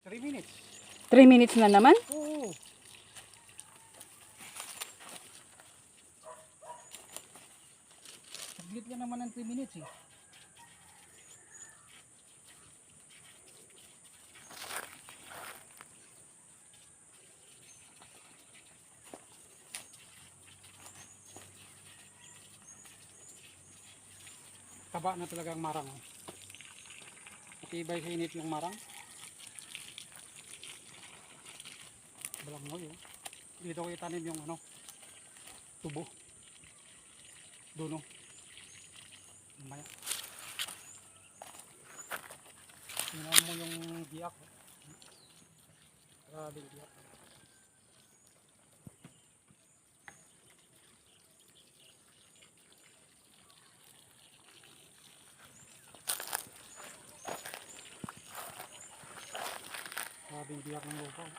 3 minutes. 3 minutes na naman? Oo. Saglit lang naman ng 3 minutes eh. Taba na talaga ang marang. Oh. Matibay sa init yung marang. Balangoy. Oh. Dito ko itanim yung ano, tubo. Doon oh. Mamaya. Tingnan mo yung biyak. Oh. Grabe yung biyak. Grabe yung biyak ng lupa. Oh.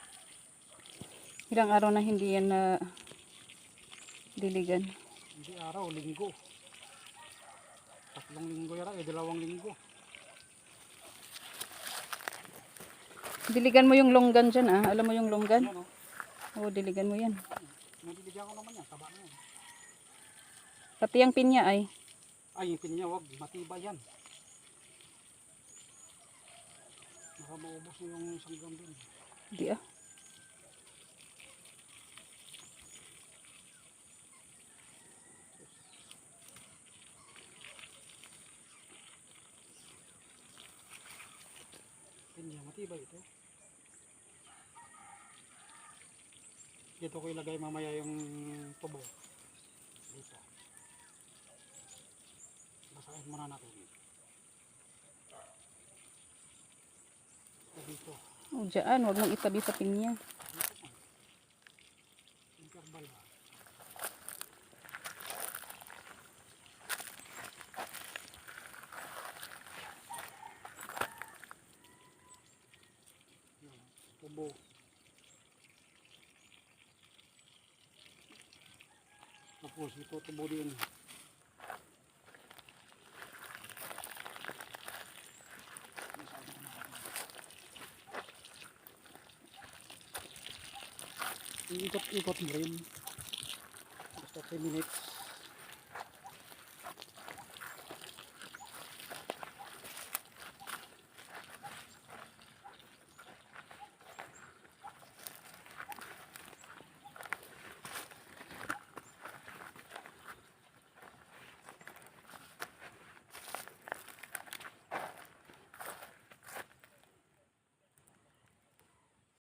Ilang araw na hindi yan na diligan. Hindi araw, linggo. 3 linggo yara, 2 linggo. Diligan mo yung longgan dyan ah. Alam mo yung longgan? Yan, oh. Oo, diligan mo yan. Nabiligyan ko naman yan, taba na yan. Pati ang pinya ay. Ay, yung pinya, wag, matibay yan. Baka maubos na yung isang gram dun. Hindi ah. Pinya, matibay ito. Dito ko ilagay mamaya yung tubo. Dito. Basahin muna natin. Dito. O dyan, huwag mong itabi sa pinya. Yung kerbal ba? Yan, tubo. Tapos ito tubo din. Ikot-ikot mo rin. Basta 3 minutes.